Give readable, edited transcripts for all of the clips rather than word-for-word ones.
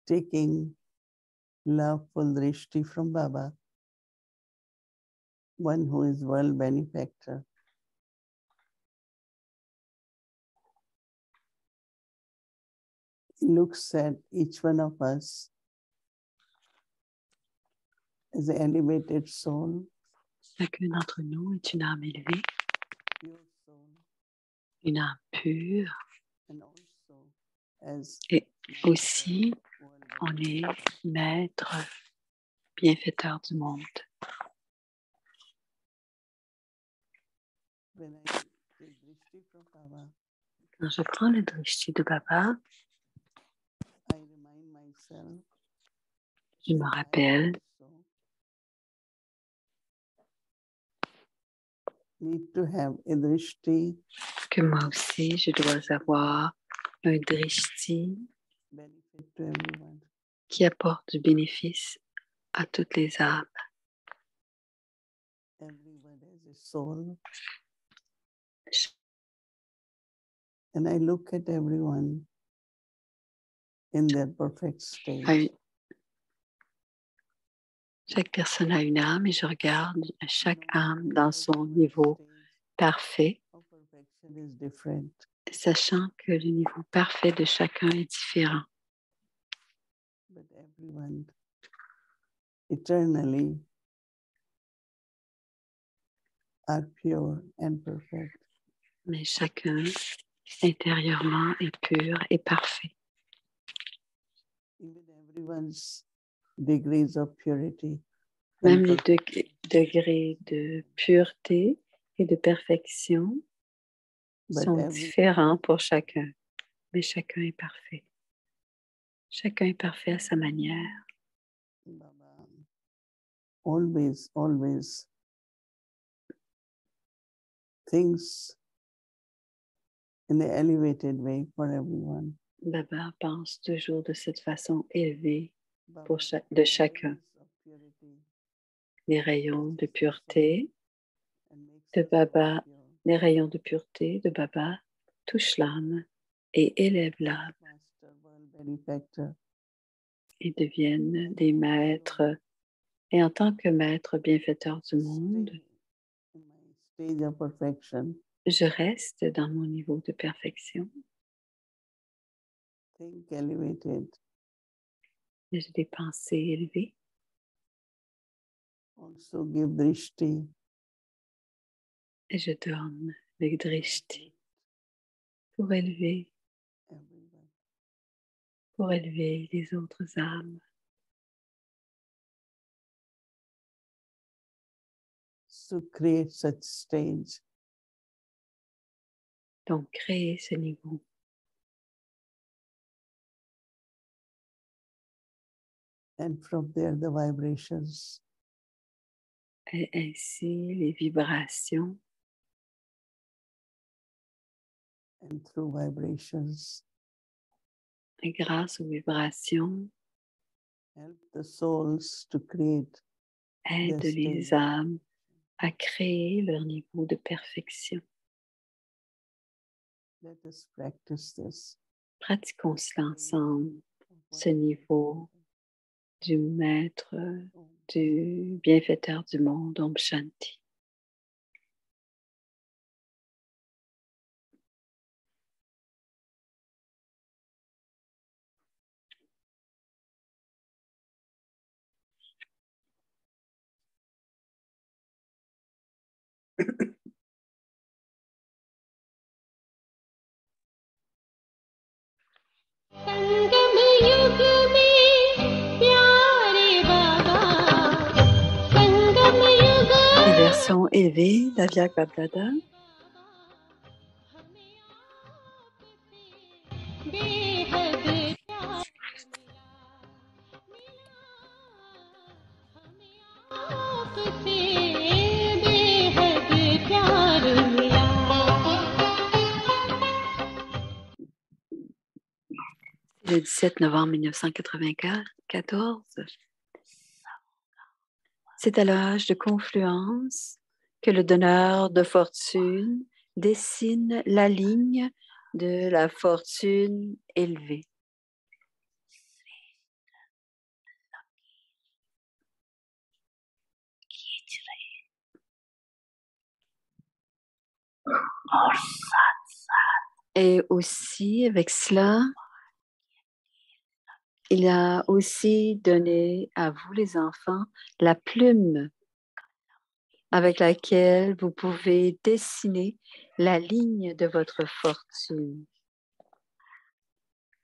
taking loveful drishti from Baba, one who is world benefactor. He looks at each one of us as an elevated soul, Chacun d'entre nous est une âme élevée, pure soul, une âme pure, and also as et aussi world on est benefactor. maître, bienfaiteur du monde. When I take drishti from Baba, Quand je prends le drishti de Baba, I remind myself je me that I rappelle also need to have a drishti que moi aussi, je dois avoir un drishti benefit to everyone. qui apporte du bénéfice à toutes les âmes. Everyone has a soul. And I look at everyone in their perfect state. Chaque personne a une âme et je regarde chaque âme dans son niveau parfait, How perfection is different. sachant que le niveau parfait de chacun est différent. But everyone eternally are pure and perfect. Mais chacun intérieurement est pur et parfait. Even everyone's degrees of purity Même and les perfection degrés de pureté et de perfection but sont everyone différents pour chacun, mais chacun est parfait. Chacun est parfait à sa manière. Baba always thinks in an elevated way for everyone. Baba pense toujours de cette façon élevée Baba, de chacun. rays of purity Les rayons de pureté and makes de us all Baba, pure. les rayons de pureté de Baba touchent l'âme et élèvent l'âme Master, world benefactor, et deviennent des maîtres. Et en tant que maître bienfaiteur du monde, stay in my stage of perfection. je reste dans mon niveau de perfection. Think elevated. J'ai des pensées élevées. Also give drishti. Et je donne le drishti pour élever Everyone. les autres âmes. So create such stage. Donc, créer ce niveau. And from there the vibrations Et ainsi, les vibrations, and through vibrations et grâce aux vibrations, help the souls to create aident their les stage. âmes à créer leur niveau de perfection. Let us practice this. Pratiquons cela ensemble, ce niveau du maître, du bienfaiteur du monde, Om Shanti. संगम युग में प्यारे बाबा संगम युग Les versions élevées d'Avyak Bablada. बेहद प्यार आपसे बेहद प्यार मिला Le 17 novembre 1994, c'est à l'âge de confluence que le donneur de fortune dessine la ligne de la fortune élevée. Et aussi, avec cela, il a aussi donné à vous, les enfants, la plume avec laquelle vous pouvez dessiner la ligne de votre fortune.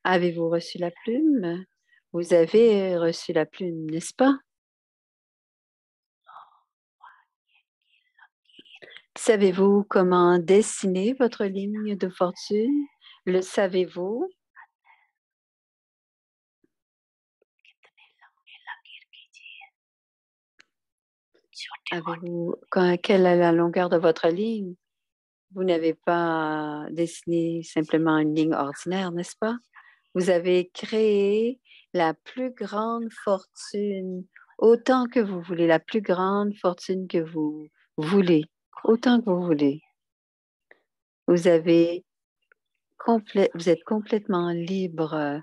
Avez-vous reçu la plume? Vous avez reçu la plume, n'est-ce pas? Savez-vous comment dessiner votre ligne de fortune? Le savez-vous? Avez-vous, quelle est la longueur de votre ligne? Vous n'avez pas dessiné simplement une ligne ordinaire, n'est-ce pas? Vous avez créé la plus grande fortune, autant que vous voulez, la plus grande fortune que vous voulez, autant que vous voulez. Vous êtes complètement libre.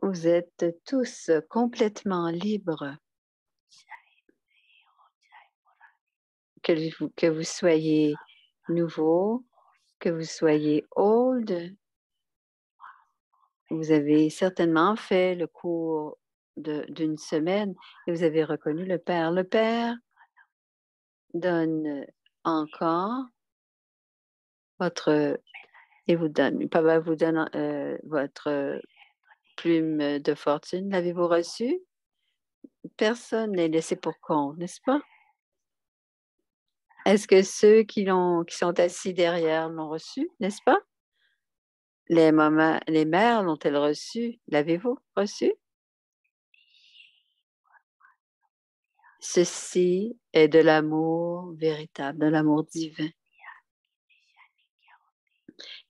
Vous êtes tous complètement libres. Que vous soyez nouveau, que vous soyez old. Vous avez certainement fait le cours d'une semaine et vous avez reconnu le Père. Le Père donne encore Papa vous donne votre plume de fortune. L'avez-vous reçue? Personne n'est laissé pour compte, n'est-ce pas? Est-ce que ceux qui sont assis derrière l'ont reçu, n'est-ce pas? Les mères l'ont-elles reçu? L'avez-vous reçu? Ceci est de l'amour véritable, de l'amour divin.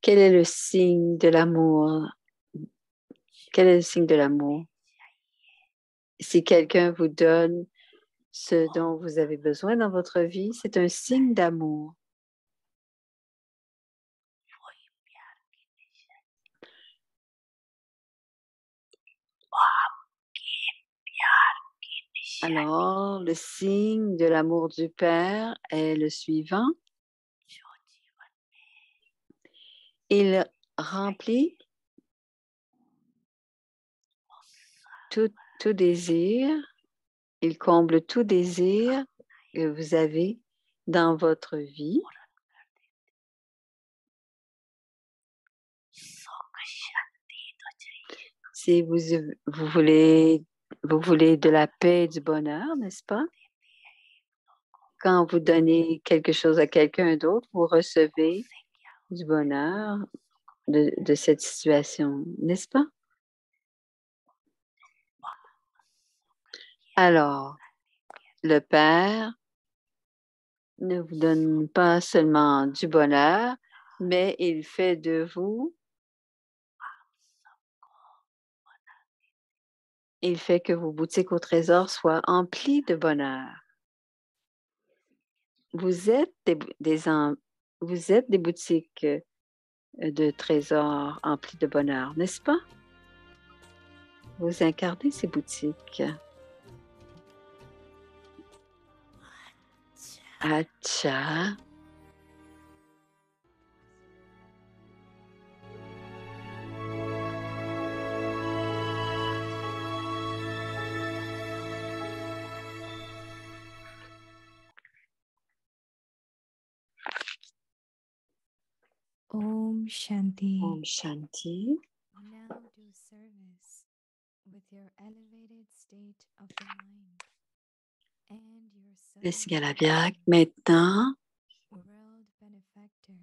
Quel est le signe de l'amour? Quel est le signe de l'amour? Si quelqu'un vous donne ce dont vous avez besoin dans votre vie, c'est un signe d'amour. Alors, le signe de l'amour du Père est le suivant. Il remplit tout désir, il comble tout désir que vous avez dans votre vie. Si vous voulez de la paix et du bonheur, n'est-ce pas? Quand vous donnez quelque chose à quelqu'un d'autre, vous recevez du bonheur de cette situation, n'est-ce pas? Alors, le Père ne vous donne pas seulement du bonheur, mais il fait de vous, il fait que vos boutiques au trésor soient emplies de bonheur. Vous êtes vous êtes des boutiques de trésors emplies de bonheur, n'est-ce pas? Vous incarnez ces boutiques. Acha. Om Shanti. Om Shanti. Now do service with your elevated state of the mind and your Le subtle Sigalabiak. Maintenant, world benefactor.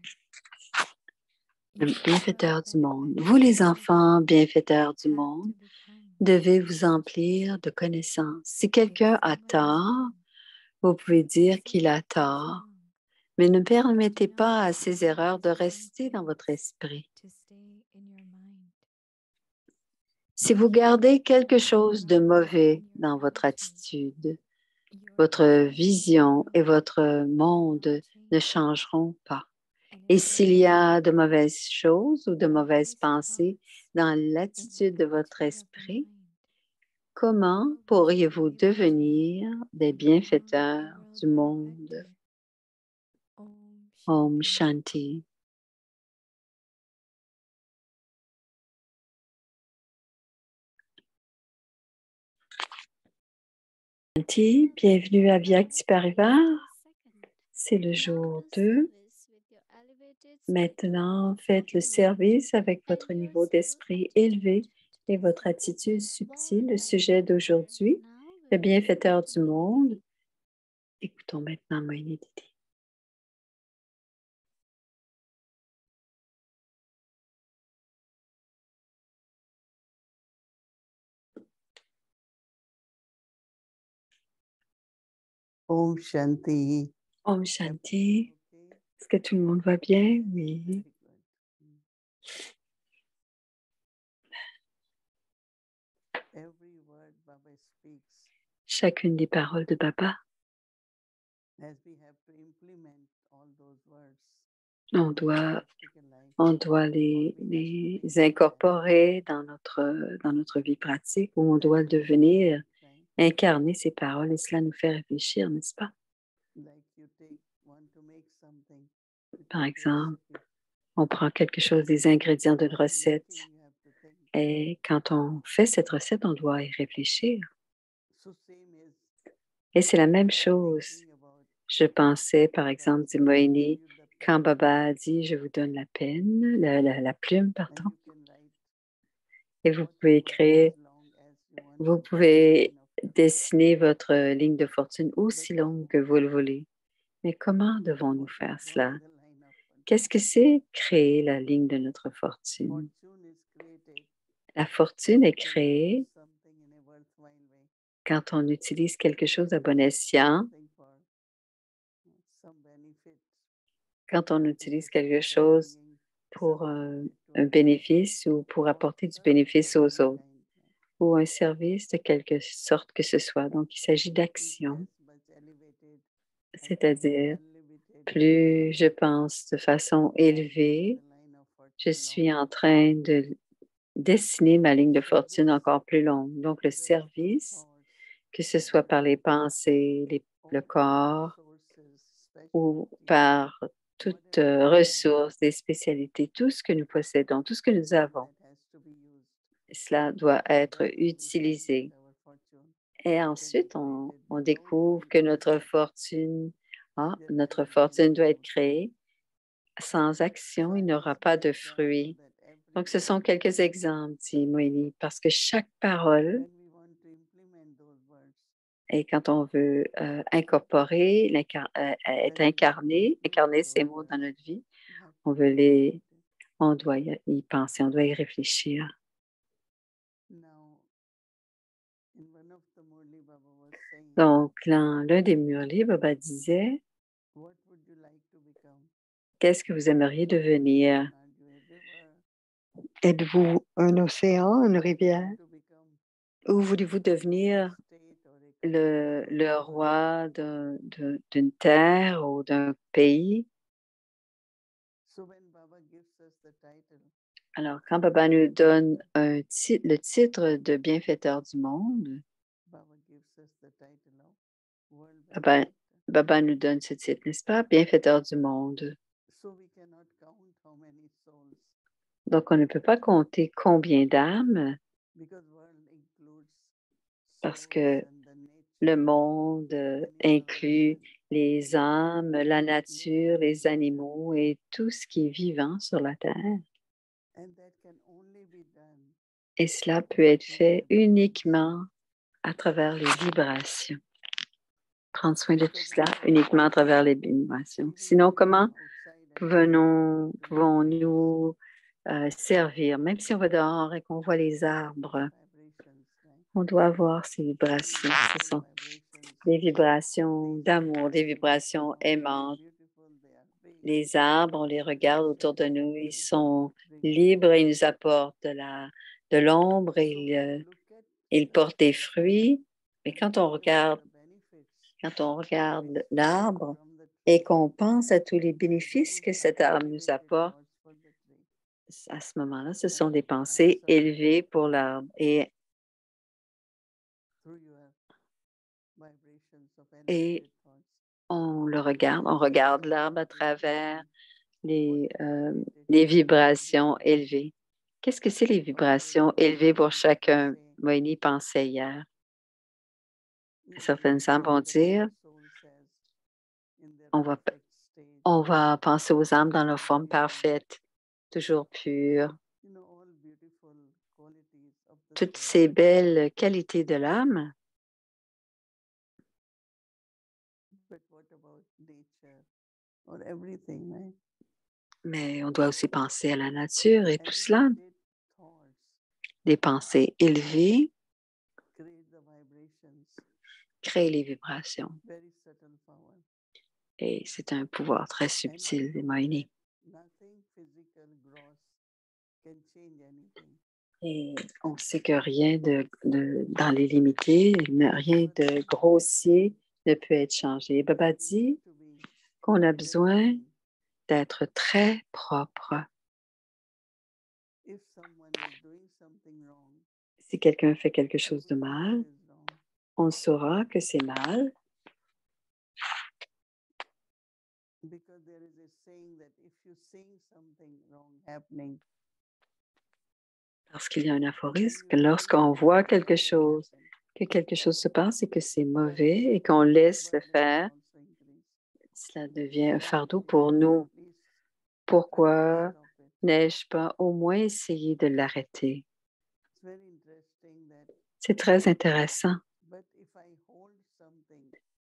le bienfaiteur du monde. Vous, les enfants bienfaiteurs du monde, devez vous emplir de connaissances. Si quelqu'un a tort, vous pouvez dire qu'il a tort, mais ne permettez pas à ces erreurs de rester dans votre esprit. Si vous gardez quelque chose de mauvais dans votre attitude, votre vision et votre monde ne changeront pas. Et s'il y a de mauvaises choses ou de mauvaises pensées dans l'attitude de votre esprit, comment pourriez-vous devenir des bienfaiteurs du monde? Om Shanti. Shanti, bienvenue à Vyakti Parivar. C'est le jour 2. Maintenant, faites le service avec votre niveau d'esprit élevé et votre attitude subtile. Le sujet d'aujourd'hui, le bienfaiteur du monde. Écoutons maintenant Moïni Didi. Om Shanti. Om Shanti. Est-ce que tout le monde va bien? Oui. Every word Baba speaks, Chacune des paroles de Baba, as we have to implement all those words, on doit les incorporer dans notre vie pratique, où on doit devenir incarner ces paroles et cela nous fait réfléchir, n'est-ce pas? Par exemple, on prend quelque chose, des ingrédients d'une recette, et quand on fait cette recette, on doit y réfléchir. Et c'est la même chose. Je pensais, par exemple, dit Moïni, quand Baba a dit, je vous donne la peine, la plume, pardon, et vous pouvez créer, vous pouvez dessiner votre ligne de fortune aussi longue que vous le voulez. Mais comment devons-nous faire cela? Qu'est-ce que c'est créer la ligne de notre fortune? La fortune est créée quand on utilise quelque chose à bon escient, quand on utilise quelque chose pour un bénéfice ou pour apporter du bénéfice aux autres, ou un service de quelque sorte que ce soit. Donc, il s'agit d'action, c'est-à-dire plus je pense de façon élevée, je suis en train de dessiner ma ligne de fortune encore plus longue. Donc, le service, que ce soit par les pensées, le corps ou par toute ressource, des spécialités, tout ce que nous possédons, tout ce que nous avons, cela doit être utilisé. Et ensuite, on découvre que notre fortune doit être créée. Sans action, il n'y aura pas de fruits. Donc, ce sont quelques exemples, dit Moïni, parce que chaque parole, et quand on veut incorporer, être incarné, incarner ces mots dans notre vie, on doit y penser, on doit y réfléchir. Donc, l'un des Murli, Baba disait, qu'est-ce que vous aimeriez devenir? Êtes-vous un océan, une rivière? Ou voulez-vous devenir le roi d'une terre ou d'un pays? Alors, quand Baba nous donne le titre de bienfaiteur du monde, Baba nous donne ce titre, n'est-ce pas? Bienfaiteur du monde. Donc, on ne peut pas compter combien d'âmes, parce que le monde inclut les âmes, la nature, les animaux et tout ce qui est vivant sur la terre. Et cela peut être fait uniquement à travers les vibrations. Prendre soin de tout cela uniquement à travers les vibrations. Sinon, comment pouvons-nous servir? Même si on va dehors et qu'on voit les arbres, on doit avoir ces vibrations. Ce sont des vibrations d'amour, des vibrations aimantes. Les arbres, on les regarde autour de nous, ils sont libres et ils nous apportent de l'ombre et ils portent des fruits. Mais quand on regarde l'arbre et qu'on pense à tous les bénéfices que cet arbre nous apporte, à ce moment-là, ce sont des pensées élevées pour l'arbre. Et on regarde l'arbre à travers les vibrations élevées. Qu'est-ce que c'est les vibrations élevées pour chacun? Moini pensait hier. Certaines âmes vont dire, on va penser aux âmes dans leur forme parfaite, toujours pure. Toutes ces belles qualités de l'âme, mais on doit aussi penser à la nature et tout cela. Des pensées élevées créent les vibrations. Et c'est un pouvoir très subtil des Moini. Et on sait que rien dans les limités, rien de grossier ne peut être changé. Baba dit qu'on a besoin d'être très propre. Si quelqu'un fait quelque chose de mal, on saura que c'est mal. Parce qu'il y a un aphorisme que lorsqu'on voit quelque chose, que quelque chose se passe et que c'est mauvais et qu'on laisse le faire, cela devient un fardeau pour nous. Pourquoi n'ai-je pas au moins essayé de l'arrêter? C'est très intéressant.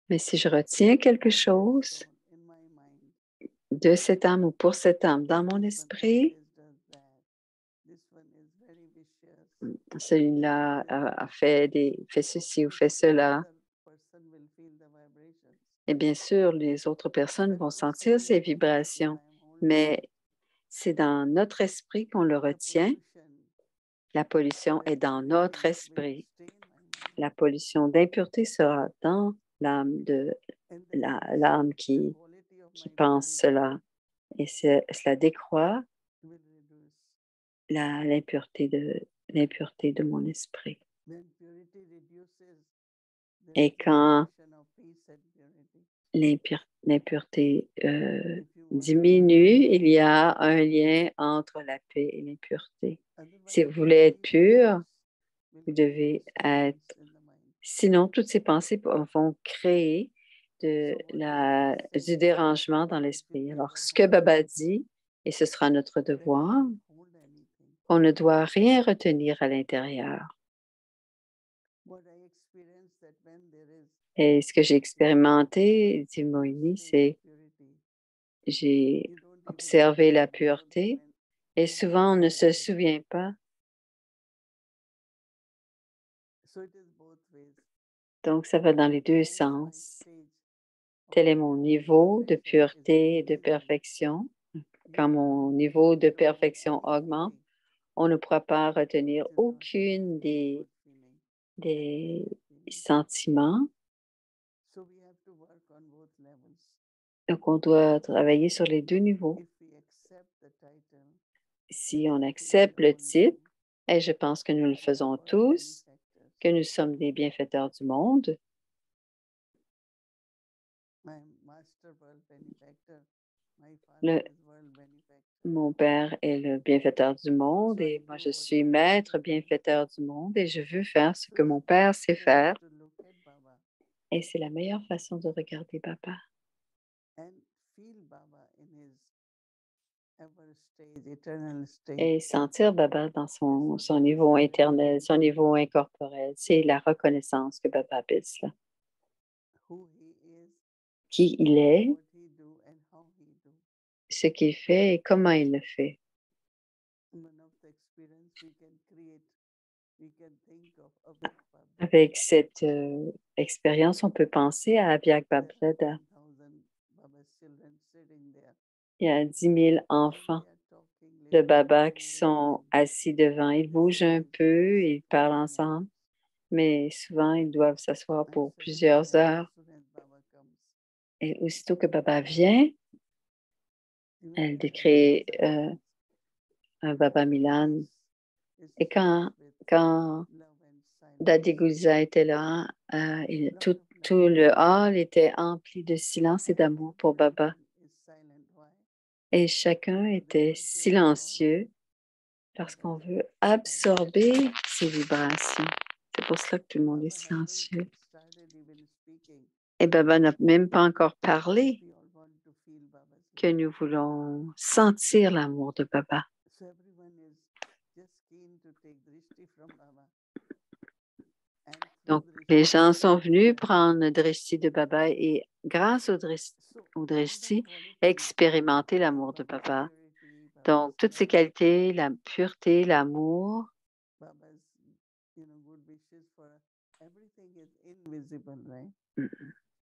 Mais si je retiens quelque chose de cette âme ou pour cette âme dans mon esprit, celui-là a fait ceci ou fait cela. Et bien sûr, les autres personnes vont sentir ces vibrations, mais c'est dans notre esprit qu'on le retient. La pollution est dans notre esprit. La pollution d'impureté sera dans l'âme l'âme qui pense cela. Et cela décroît l'impureté de mon esprit. Et quand l'impureté diminue, il y a un lien entre la paix et l'impureté. Si vous voulez être pur, vous devez être... Sinon, toutes ces pensées vont créer du dérangement dans l'esprit. Alors, ce que Baba dit, et ce sera notre devoir, on ne doit rien retenir à l'intérieur. Et ce que j'ai expérimenté, dit Moini, c'est j'ai observé la pureté et souvent on ne se souvient pas. Donc, ça va dans les deux sens. Tel est mon niveau de pureté et de perfection. Quand mon niveau de perfection augmente, on ne pourra pas retenir aucune des sentiments. Donc, on doit travailler sur les deux niveaux. Si on accepte le titre, et je pense que nous le faisons tous, que nous sommes des bienfaiteurs du monde, mon père est le bienfaiteur du monde et moi, je suis maître bienfaiteur du monde et je veux faire ce que mon père sait faire. Et c'est la meilleure façon de regarder Baba. Et sentir Baba dans son niveau éternel, son niveau incorporel. C'est la reconnaissance que Baba appelle cela. Qui il est, ce qu'il fait et comment il le fait. Avec cette expérience, on peut penser à Avyak Babreda. Il y a 10 000 enfants de Baba qui sont assis devant. Ils bougent un peu, ils parlent ensemble, mais souvent, ils doivent s'asseoir pour plusieurs heures. Et aussitôt que Baba vient, elle décrit un Baba Milan. Et quand Dadi Gouza était là, Tout le hall était empli de silence et d'amour pour Baba. Et chacun était silencieux parce qu'on veut absorber ces vibrations. C'est pour cela que tout le monde est silencieux. Et Baba n'a même pas encore parlé que nous voulons sentir l'amour de Baba. Donc, les gens sont venus prendre le drishti de Baba et grâce au drishti, expérimenter l'amour de Baba. Donc, toutes ces qualités, la pureté, l'amour,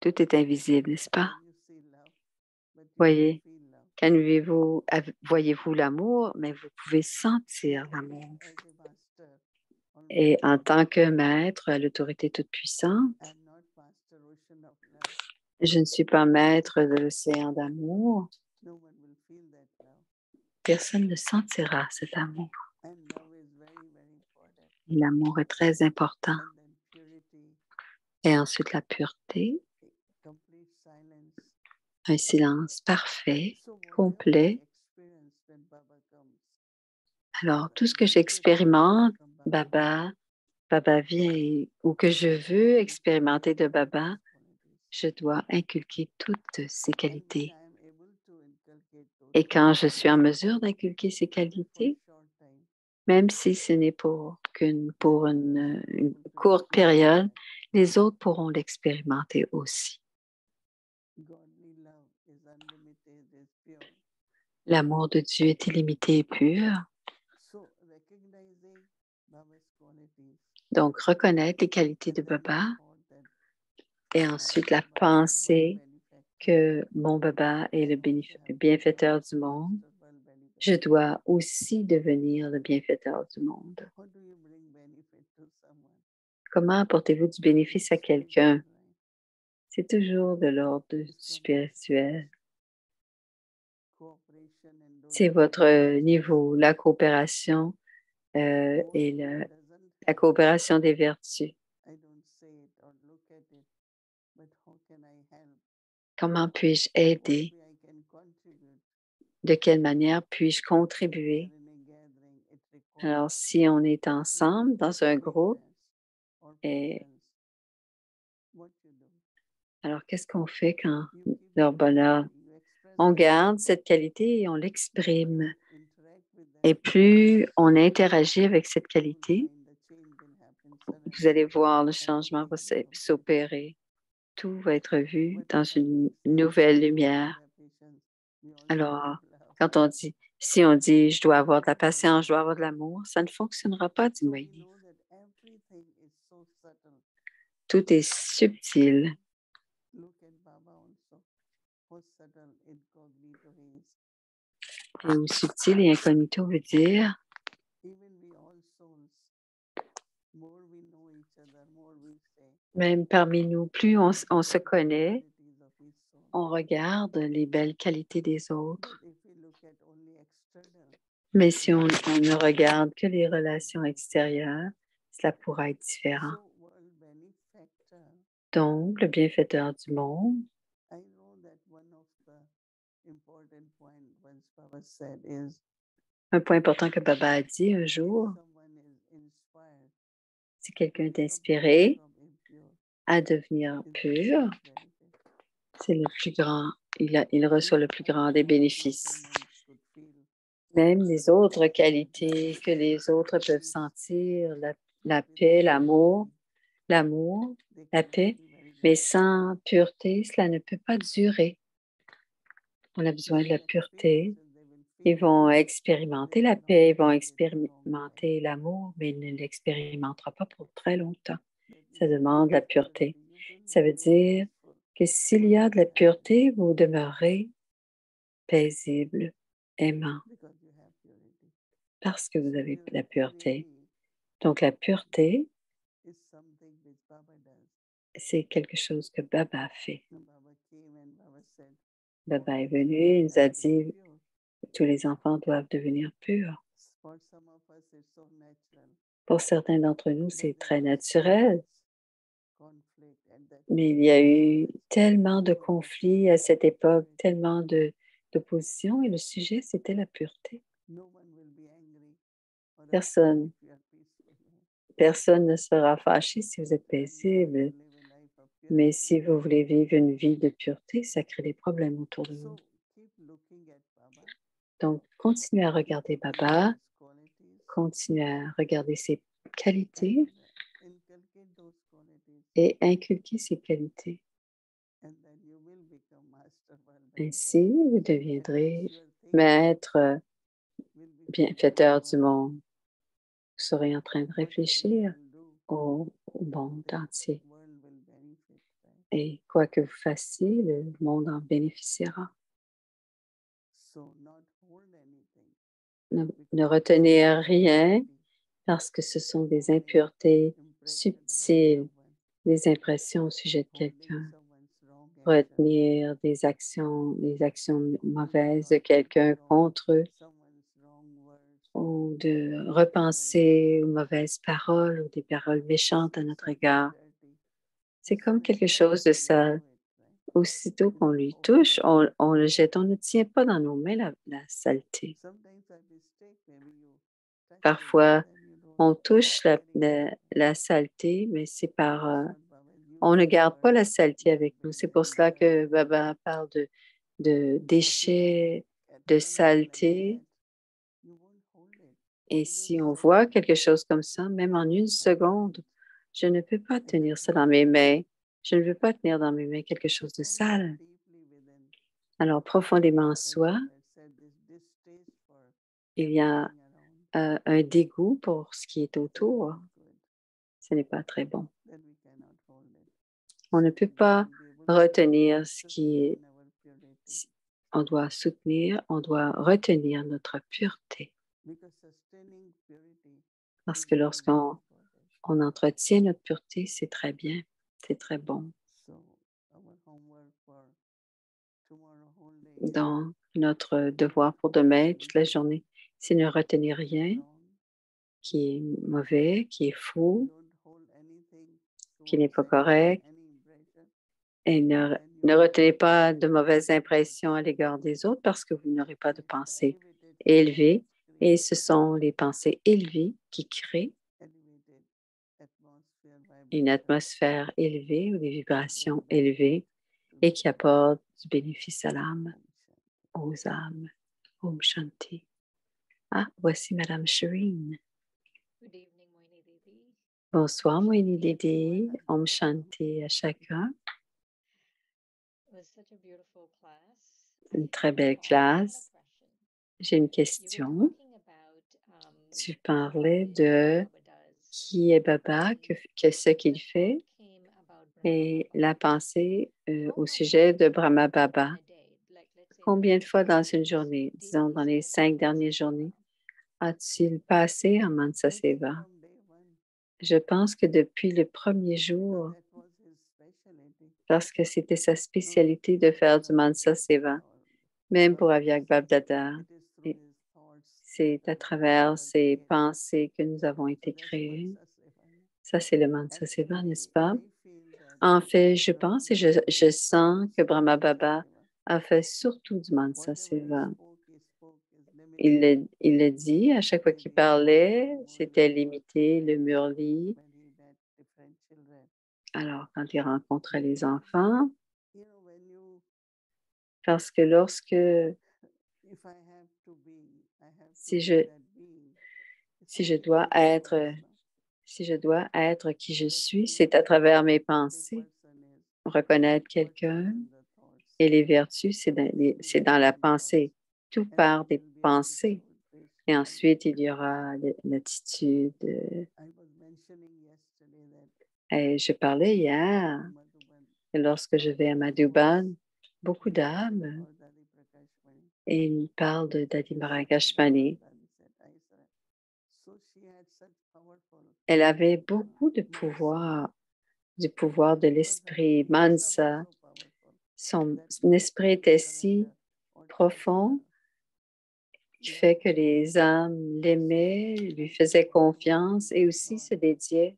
tout est invisible, n'est-ce pas? Voyez, quand voyez-vous l'amour, mais vous pouvez sentir l'amour. Et en tant que maître à l'autorité toute-puissante, je ne suis pas maître de l'océan d'amour. Personne ne sentira cet amour. L'amour est très important. Et ensuite, la pureté, un silence parfait, complet. Alors, tout ce que j'expérimente, Baba vient, ou que je veux expérimenter de Baba, je dois inculquer toutes ces qualités. Et quand je suis en mesure d'inculquer ces qualités, même si ce n'est pour une courte période, les autres pourront l'expérimenter aussi. L'amour de Dieu est illimité et pur. Donc, reconnaître les qualités de Baba et ensuite la pensée que mon Baba est le bienfaiteur du monde. Je dois aussi devenir le bienfaiteur du monde. Comment apportez-vous du bénéfice à quelqu'un? C'est toujours de l'ordre du spirituel. C'est votre niveau, la coopération et la coopération des vertus. Comment puis-je aider? De quelle manière puis-je contribuer? Alors, si on est ensemble dans un groupe, alors qu'est-ce qu'on fait quand leur bonheur? On garde cette qualité et on l'exprime. Et plus on interagit avec cette qualité, vous allez voir le changement va s'opérer. Tout va être vu dans une nouvelle lumière. Alors, quand on dit, si on dit, je dois avoir de la patience, je dois avoir de l'amour, ça ne fonctionnera pas, dit Moïse. Tout est subtil. Et où subtil et incognito veut dire même parmi nous, plus on se connaît, on regarde les belles qualités des autres. Mais si on ne regarde que les relations extérieures, cela pourra être différent. Donc, le bienfaiteur du monde, un point important que Baba a dit un jour, si quelqu'un est inspiré à devenir pur, c'est le plus grand, il reçoit le plus grand des bénéfices. Même les autres qualités que les autres peuvent sentir, la paix, l'amour, la paix, mais sans pureté, cela ne peut pas durer. On a besoin de la pureté. Ils vont expérimenter la paix, ils vont expérimenter l'amour, mais ils ne l'expérimenteront pas pour très longtemps. Ça demande la pureté. Ça veut dire que s'il y a de la pureté, vous demeurez paisible, aimant, parce que vous avez de la pureté. Donc, la pureté, c'est quelque chose que Baba fait. Baba est venu, il nous a dit que tous les enfants doivent devenir purs. Pour certains d'entre nous, c'est très naturel. Mais il y a eu tellement de conflits à cette époque, tellement d'opposition, et le sujet, c'était la pureté. Personne, personne ne sera fâché si vous êtes paisible, mais si vous voulez vivre une vie de pureté, ça crée des problèmes autour de vous. Donc, continuez à regarder Baba, continuez à regarder ses qualités et inculquer ses qualités. Ainsi, vous deviendrez maître bienfaiteur du monde. Vous serez en train de réfléchir au monde entier. Et quoi que vous fassiez, le monde en bénéficiera. Ne retenez rien parce que ce sont des impuretés subtiles, des impressions au sujet de quelqu'un. Retenir des actions mauvaises de quelqu'un contre eux, ou de repenser aux mauvaises paroles ou des paroles méchantes à notre égard. C'est comme quelque chose de sale. Aussitôt qu'on lui touche, on le jette. On ne tient pas dans nos mains la saleté. Parfois, on touche la saleté, mais c'est on ne garde pas la saleté avec nous. C'est pour cela que Baba parle de déchets, de saleté. Et si on voit quelque chose comme ça, même en une seconde, je ne peux pas tenir ça dans mes mains. Je ne veux pas tenir dans mes mains quelque chose de sale. Alors, profondément en soi, il y a un dégoût pour ce qui est autour. Ce n'est pas très bon. On ne peut pas retenir ce qui est. On doit soutenir, on doit retenir notre pureté. Parce que lorsqu'on entretient notre pureté, c'est très bien, c'est très bon. Donc, notre devoir pour demain, toute la journée, c'est ne retenir rien qui est mauvais, qui est faux, qui n'est pas correct. Et ne retenez pas de mauvaises impressions à l'égard des autres parce que vous n'aurez pas de pensée élevée. Et ce sont les pensées élevées qui créent une atmosphère élevée ou des vibrations élevées et qui apportent du bénéfice à l'âme, aux âmes. Om Shanti. Ah, voici Madame Shireen. Bonsoir, Moini Didi. Om Shanti à chacun. Une très belle classe. J'ai une question. Tu parlais de qui est Baba, que ce qu'il fait, et la pensée au sujet de Brahma Baba. Combien de fois dans une journée, disons dans les 5 dernières journées, a-t-il passé en Mansa Seva? Je pense que depuis le premier jour, parce que c'était sa spécialité de faire du Mansa Seva, même pour Avyak Babdada. C'est à travers ces pensées que nous avons été créés. Ça, c'est le Mansa Seva, n'est-ce pas? En fait, je pense et je sens que Brahma Baba a fait surtout du Mansa Seva. Il le dit à chaque fois qu'il parlait, c'était limité, le murli. Alors, quand il rencontrait les enfants, parce que si je dois être qui je suis, c'est à travers mes pensées. Reconnaître quelqu'un et les vertus, c'est dans la pensée. Tout part des pensées. Et ensuite, il y aura l'attitude. Et je parlais hier, lorsque je vais à Madhuban, beaucoup d'âmes, et ils parlent de Dadi Maragashmani. Elle avait beaucoup de pouvoir, du pouvoir de l'esprit Mansa. Son esprit était si profond qui fait que les âmes l'aimaient, lui faisaient confiance et aussi se dédiaient.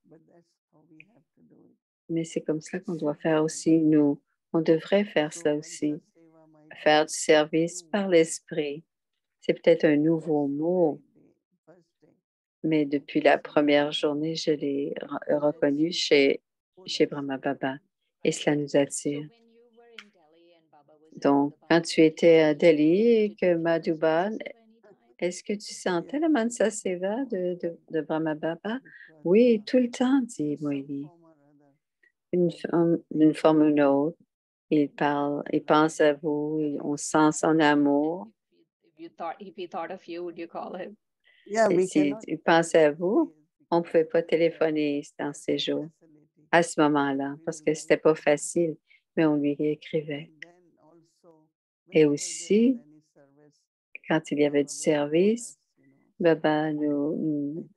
Mais c'est comme ça qu'on doit faire aussi. Nous, on devrait faire cela aussi. Faire du service par l'esprit. C'est peut-être un nouveau mot, mais depuis la première journée, je l'ai reconnu chez Brahma Baba et cela nous attire. Donc, quand tu étais à Delhi et que Madhuba, est-ce que tu sentais la Mansa Seva de Brahma Baba? Oui, tout le temps, dit Moïni. D'une forme ou d'une autre. Il parle, il pense à vous, on sent son amour. Yeah, Et we s'il cannot pensait à vous, on ne pouvait pas téléphoner dans ces jours, à ce moment-là, parce que c'était pas facile, mais on lui écrivait. Et aussi, quand il y avait du service, Baba nous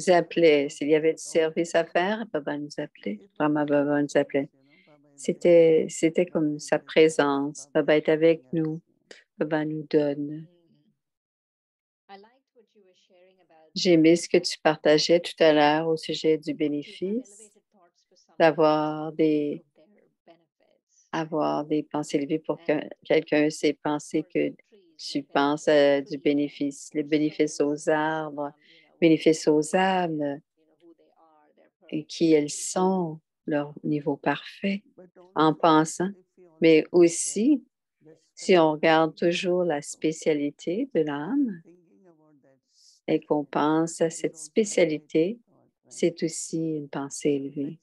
appelait. S'il y avait du service à faire, Baba nous appelait. Brahma Baba nous appelait. C'était comme sa présence. Baba est avec nous. Baba nous donne. J'ai aimé ce que tu partageais tout à l'heure au sujet du bénéfice, d'avoir avoir des pensées élevées pour que quelqu'un sait penser que tu penses à du bénéfice, les bénéfices aux arbres, bénéfices aux âmes et qui elles sont, leur niveau parfait en pensant. Mais aussi, si on regarde toujours la spécialité de l'âme et qu'on pense à cette spécialité, c'est aussi une pensée élevée.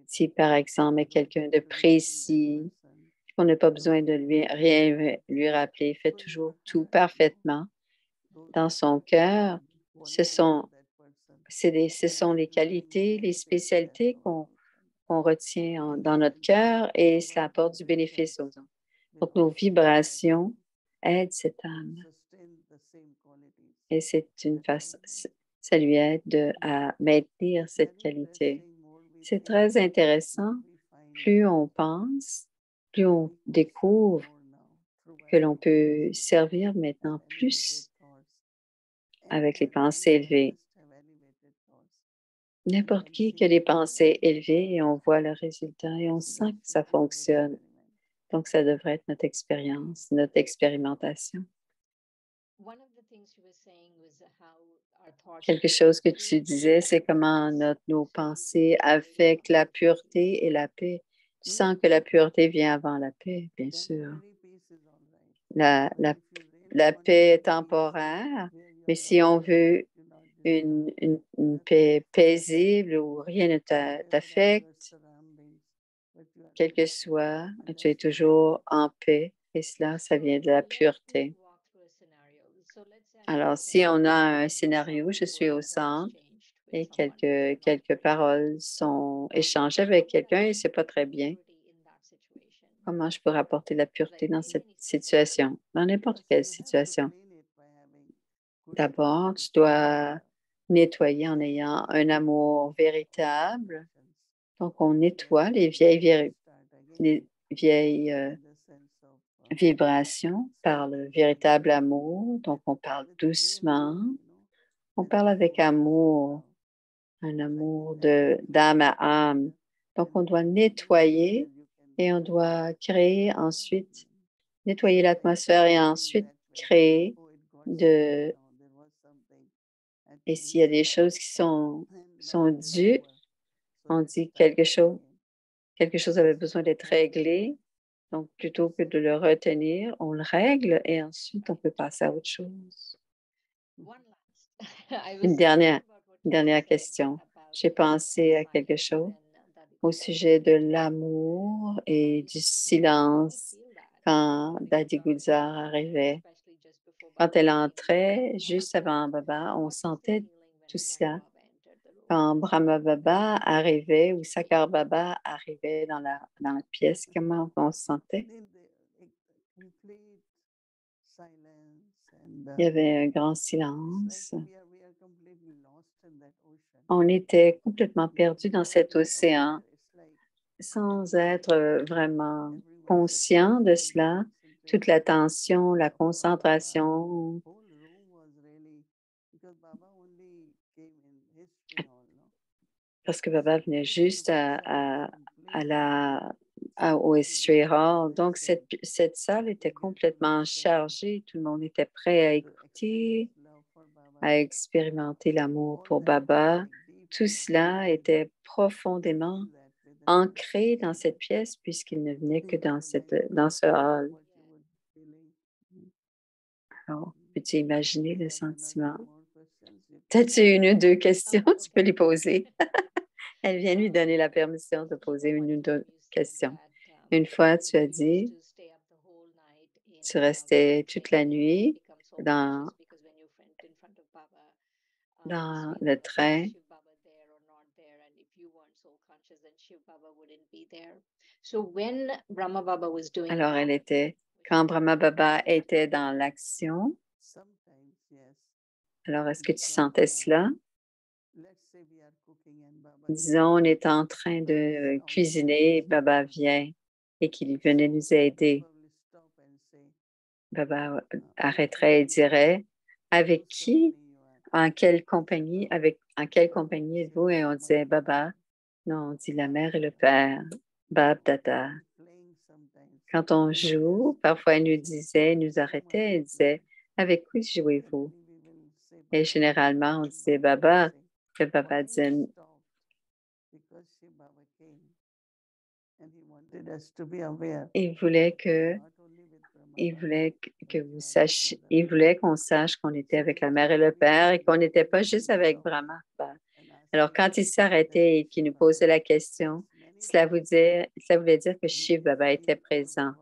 Si, par exemple, est quelqu'un de précis, qu'on n'a pas besoin de rien lui rappeler, il fait toujours tout parfaitement dans son cœur, ce sont les qualités, les spécialités qu'on retient dans notre cœur et cela apporte du bénéfice aux autres. Donc, nos vibrations aident cette âme. Et c'est une façon, ça lui aide à maintenir cette qualité. C'est très intéressant. Plus on pense, plus on découvre que l'on peut servir maintenant plus avec les pensées élevées. N'importe qui a les pensées élevées et on voit le résultat et on sent que ça fonctionne. Donc, ça devrait être notre expérience, notre expérimentation. Quelque chose que tu disais, c'est comment nos pensées affectent la pureté et la paix. Tu sens que la pureté vient avant la paix, bien sûr. La paix est temporaire, mais si on veut une paix paisible où rien ne t'affecte, quel que soit, tu es toujours en paix et cela, ça vient de la pureté. Alors, si on a un scénario, je suis au centre et quelques paroles sont échangées avec quelqu'un et c'est pas très bien. Comment je peux apporter la pureté dans cette situation, dans n'importe quelle situation? D'abord, tu dois nettoyer en ayant un amour véritable. Donc, on nettoie les vieilles vibrations par le véritable amour. Donc, on parle doucement. On parle avec amour, un amour d'âme à âme. Donc, on doit nettoyer et on doit créer ensuite, nettoyer l'atmosphère et ensuite créer et s'il y a des choses qui sont dues, on dit quelque chose avait besoin d'être réglé. Donc, plutôt que de le retenir, on le règle et ensuite on peut passer à autre chose. Une dernière question. J'ai pensé à quelque chose au sujet de l'amour et du silence quand Dadi Gulzar arrivait. Quand elle entrait, juste avant Baba, on sentait tout cela. Quand Brahma Baba arrivait ou Sakar Baba arrivait dans la pièce, comment on se sentait? Il y avait un grand silence. On était complètement perdu dans cet océan sans être vraiment conscient de cela. Toute l'attention, la concentration. parce que Baba venait juste au History Hall. Donc, cette salle était complètement chargée. Tout le monde était prêt à écouter, à expérimenter l'amour pour Baba. Tout cela était profondément ancré dans cette pièce puisqu'il ne venait que dans ce hall. Alors, peux-tu imaginer le sentiment? Peut-être une ou deux questions, tu peux les poser. Elle vient lui donner la permission de poser une ou deux questions. Une fois, tu as dit, tu restais toute la nuit dans le train. Alors, quand Brahma Baba était dans l'action, alors est-ce que tu sentais cela? Disons, on est en train de cuisiner, Baba vient et qu'il venait nous aider. Baba arrêterait et dirait, avec qui, en quelle compagnie êtes-vous? Et on disait, Baba. Non, on dit la mère et le père, Bab Dada. Quand on joue, parfois elle nous arrêtait et disait, avec qui jouez-vous? Et généralement, on disait Baba, que Baba disait, il voulait que vous sachiez, il voulait qu'on sache qu'on était avec la mère et le père et qu'on n'était pas juste avec Brahma. Alors, quand il s'arrêtait et qu'il nous posait la question, cela voulait dire que Shiv Baba était présent.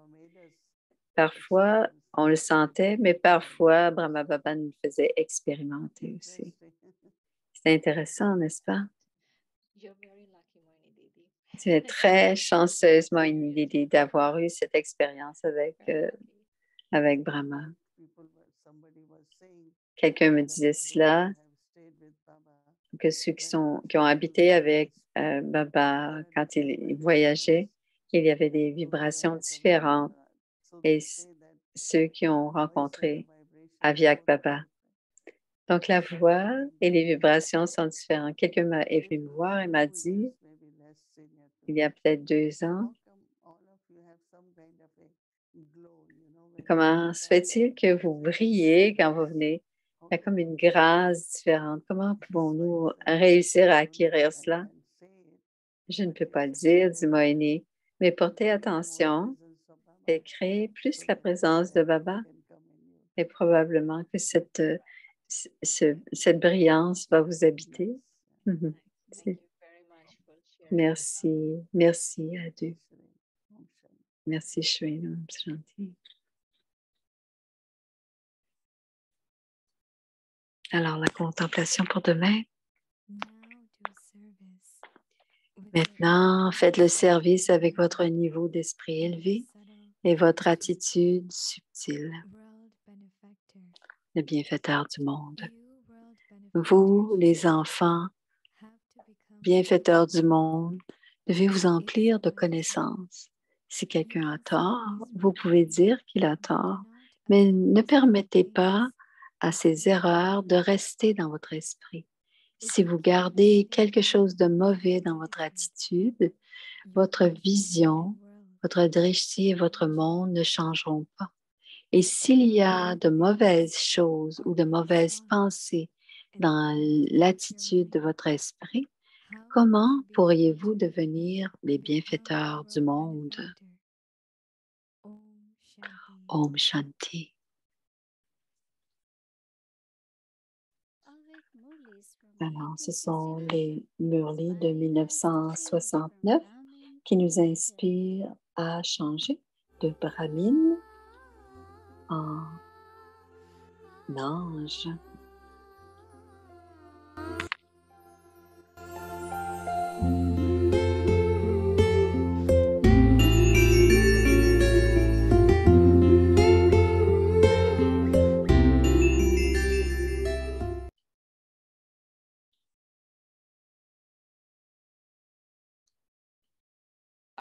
Parfois, on le sentait, mais parfois, Brahma Baba nous faisait expérimenter aussi. C'est intéressant, n'est-ce pas? Tu es très chanceuse, Moini Didi, d'avoir eu cette expérience avec Brahma. Quelqu'un me disait cela, que ceux qui ont habité avec Baba quand il voyageait, il y avait des vibrations différentes. Et ceux qui ont rencontré Avyak Baba. Donc, la voix et les vibrations sont différentes. Quelqu'un est venu me voir et m'a dit, il y a peut-être 2 ans, comment se fait-il que vous brillez quand vous venez? Il y a comme une grâce différente. Comment pouvons-nous réussir à acquérir cela? Je ne peux pas le dire, dit Moïni, mais portez attention et créez plus la présence de Baba. Et probablement que cette brillance va vous habiter. Merci. Merci à deux. Merci, Shwena. C'est gentil. Alors, la contemplation pour demain. Maintenant, faites le service avec votre niveau d'esprit élevé et votre attitude subtile. Le bienfaiteur du monde. Vous, les enfants, bienfaiteurs du monde, devez vous emplir de connaissances. Si quelqu'un a tort, vous pouvez dire qu'il a tort, mais ne permettez pas à ces erreurs de rester dans votre esprit. Si vous gardez quelque chose de mauvais dans votre attitude, votre vision, votre drishti et votre monde ne changeront pas. Et s'il y a de mauvaises choses ou de mauvaises pensées dans l'attitude de votre esprit, comment pourriez-vous devenir les bienfaiteurs du monde? Om Shanti. Alors, ce sont les Murlis de 1969 qui nous inspirent à changer de Brahmine en ange.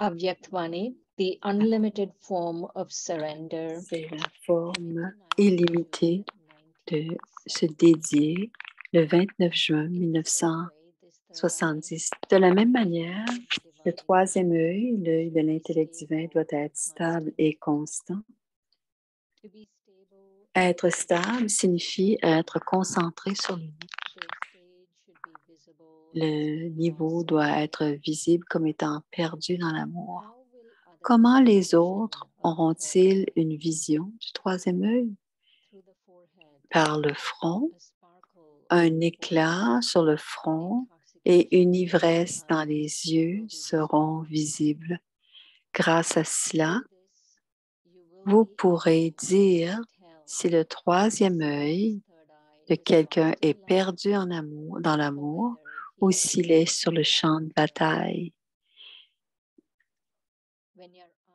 Avyaktavani, the unlimited form of surrender. C'est la forme illimitée de se dédier le 29 juin 1900. 70. De la même manière, le troisième œil, l'œil de l'intellect divin, doit être stable et constant. Être stable signifie être concentré sur l'unique. Le niveau doit être visible comme étant perdu dans l'amour. Comment les autres auront-ils une vision du troisième œil? Par le front, un éclat sur le front et une ivresse dans les yeux seront visibles. Grâce à cela, vous pourrez dire si le troisième œil de quelqu'un est perdu en amour, dans l'amour ou s'il est sur le champ de bataille.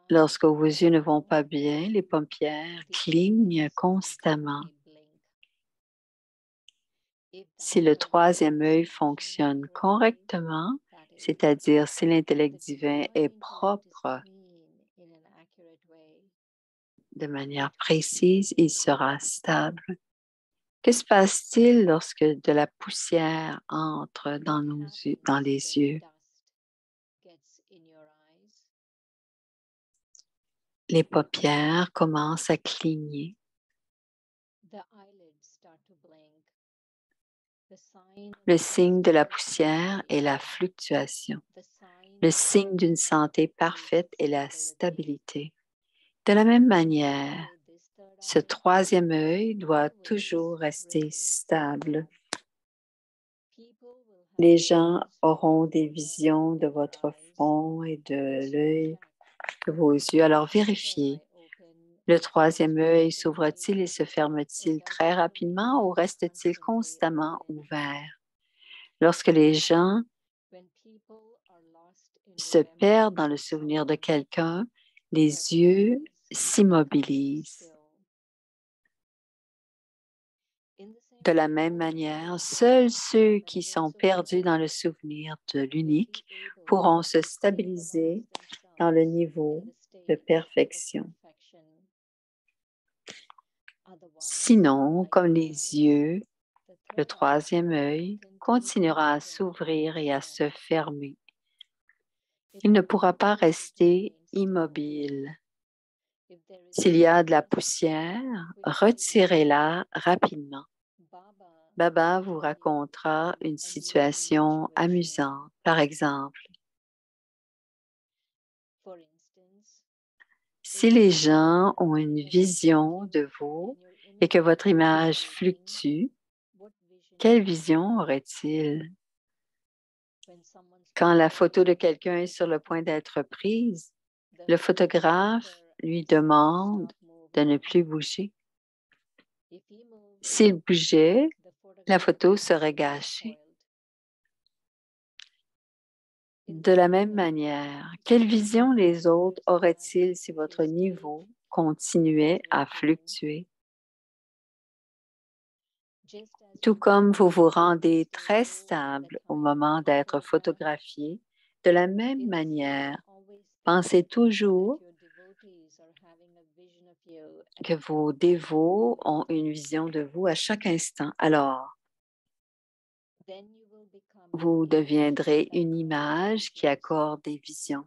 Lorsque vos yeux ne vont pas bien, les paupières clignent constamment. Si le troisième œil fonctionne correctement, c'est-à-dire si l'intellect divin est propre de manière précise, il sera stable. Que se passe-t-il lorsque de la poussière entre dans les yeux? Les paupières commencent à cligner. Le signe de la poussière est la fluctuation. Le signe d'une santé parfaite est la stabilité. De la même manière, ce troisième œil doit toujours rester stable. Les gens auront des visions de votre front et de l'œil de vos yeux. Alors vérifiez. Le troisième œil s'ouvre-t-il et se ferme-t-il très rapidement ou reste-t-il constamment ouvert? Lorsque les gens se perdent dans le souvenir de quelqu'un, les yeux s'immobilisent. De la même manière, seuls ceux qui sont perdus dans le souvenir de l'unique pourront se stabiliser dans le niveau de perfection. Sinon, comme les yeux, le troisième œil continuera à s'ouvrir et à se fermer. Il ne pourra pas rester immobile. S'il y a de la poussière, retirez-la rapidement. Baba vous racontera une situation amusante. Par exemple, si les gens ont une vision de vous et que votre image fluctue, quelle vision aurait-il? Quand la photo de quelqu'un est sur le point d'être prise, le photographe lui demande de ne plus bouger. S'il bougeait, la photo serait gâchée. De la même manière, quelle vision les autres auraient-ils si votre niveau continuait à fluctuer? Tout comme vous vous rendez très stable au moment d'être photographié, de la même manière, pensez toujours que vos dévots ont une vision de vous à chaque instant. Alors, vous deviendrez une image qui accorde des visions,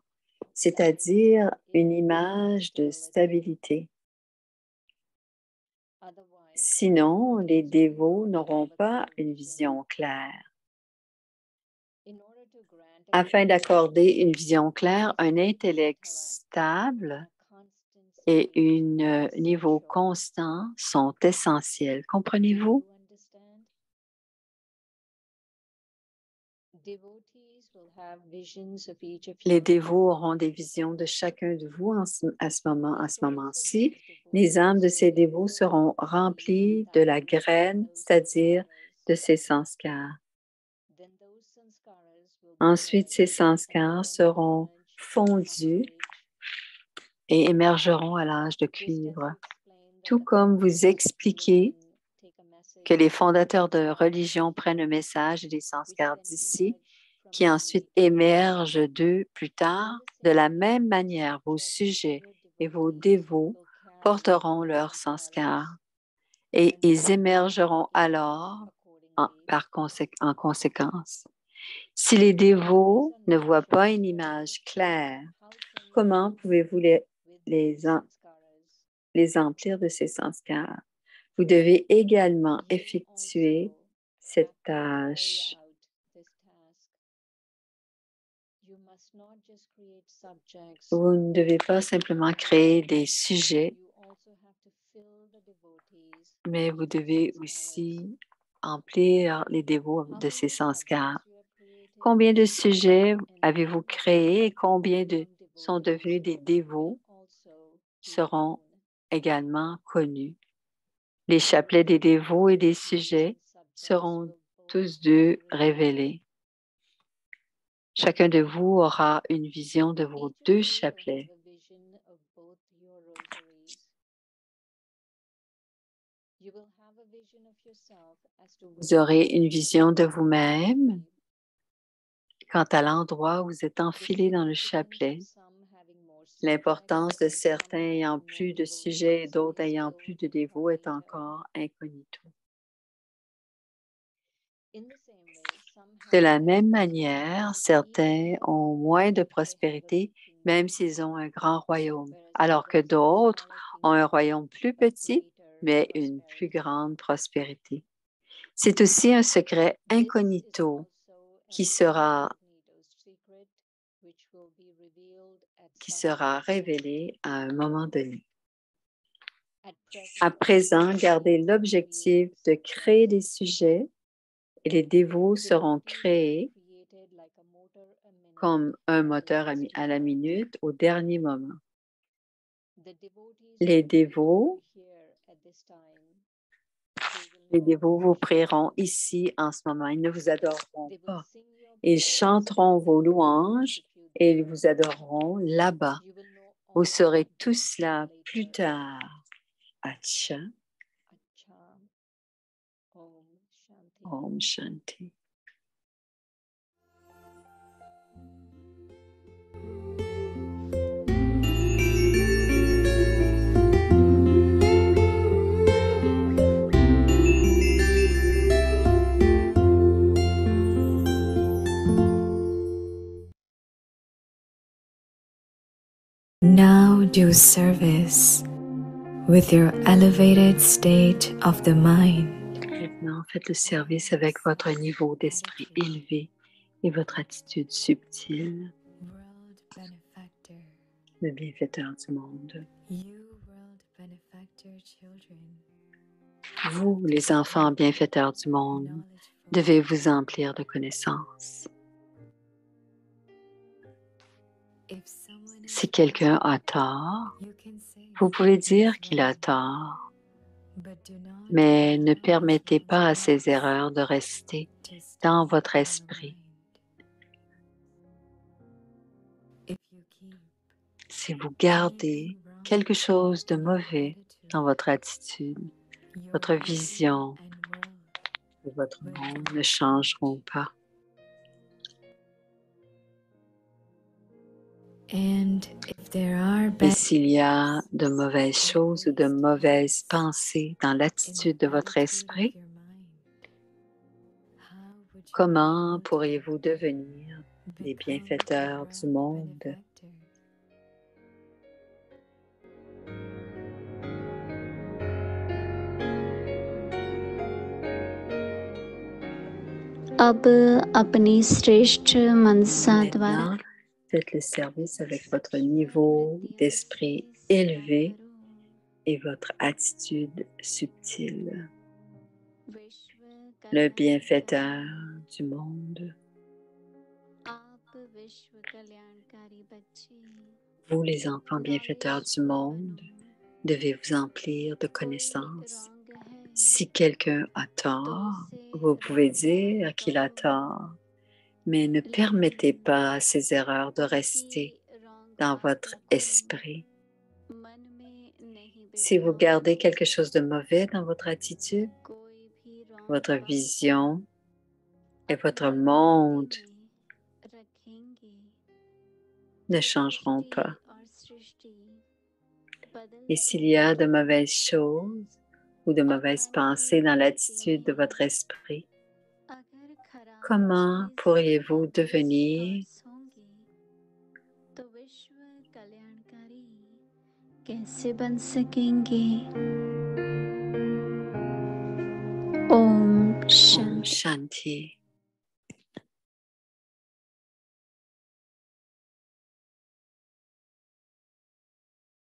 c'est-à-dire une image de stabilité. Sinon, les dévots n'auront pas une vision claire. Afin d'accorder une vision claire, un intellect stable et un niveau constant sont essentiels. Comprenez-vous? Les dévots auront des visions de chacun de vous à ce moment-ci. Les âmes de ces dévots seront remplies de la graine, c'est-à-dire de ces sanskars. Ensuite, ces sanskars seront fondus et émergeront à l'âge de cuivre. Tout comme vous expliquez que les fondateurs de religion prennent le message des sanskars d'ici, qui ensuite émergent d'eux plus tard, de la même manière, vos sujets et vos dévots porteront leurs sanskars et ils émergeront alors en conséquence. Si les dévots ne voient pas une image claire, comment pouvez-vous les emplir de ces sanskars? Vous devez également effectuer cette tâche. Vous ne devez pas simplement créer des sujets, mais vous devez aussi emplir les dévots de ces sanskars. Combien de sujets avez-vous créés et combien sont devenus des dévots seront également connus. Les chapelets des dévots et des sujets seront tous deux révélés. Chacun de vous aura une vision de vos deux chapelets. Vous aurez une vision de vous-même quant à l'endroit où vous êtes enfilé dans le chapelet. L'importance de certains ayant plus de sujets et d'autres ayant plus de dévots est encore incognito. De la même manière, certains ont moins de prospérité, même s'ils ont un grand royaume, alors que d'autres ont un royaume plus petit, mais une plus grande prospérité. C'est aussi un secret incognito qui sera révélé à un moment donné. À présent, gardez l'objectif de créer des sujets et les dévots seront créés comme un moteur à la minute au dernier moment. Les dévots vous prieront ici en ce moment. Ils ne vous adoreront pas. Ils chanteront vos louanges et ils vous adoreront là-bas. Vous saurez tout cela plus tard. Acha. Om Shanti. Now do service with your elevated state of the mind. Maintenant, faites le service avec votre niveau d'esprit élevé et votre attitude subtile. World benefactor, Le bienfaiteur du monde. you world benefactor children, Vous, les enfants bienfaiteurs du monde, knowledgeful, devez vous emplir de connaissances. if someone is Si quelqu'un a tort, you can say, vous pouvez dire qu'il a tort, but do not mais ne allow permettez these pas à ces thoughts erreurs de rester to stay dans votre in your esprit. mind. If you keep Si vous gardez quelque chose de mauvais dans votre attitude, your votre vision vision and world, et votre monde ne changeront pas. and if there are Et bad s'il y a de mauvaises choses ou de mauvaises pensées dans l'attitude de votre esprit, comment pourriez-vous devenir des bienfaiteurs du monde? अब अपनी श्रेष्ठ मनसा द्वारा Maintenant, faites le service avec votre niveau d'esprit élevé et votre attitude subtile. Le bienfaiteur du monde. आप विश्व कल्याणकारी बच्चे Vous, les enfants bienfaiteurs du monde, devez vous emplir de connaissances. Si quelqu'un a tort, vous pouvez dire qu'il a tort, mais ne permettez pas à ces erreurs de rester dans votre esprit. Si vous gardez quelque chose de mauvais dans votre attitude, votre vision et votre monde ne changeront pas. Et s'il y a de mauvaises choses ou de mauvaises pensées dans l'attitude de votre esprit, comment pourriez-vous devenir तो विश्व कल्याणकारी कैसे बन सकेंगे? ओम Om शांति। Shanti.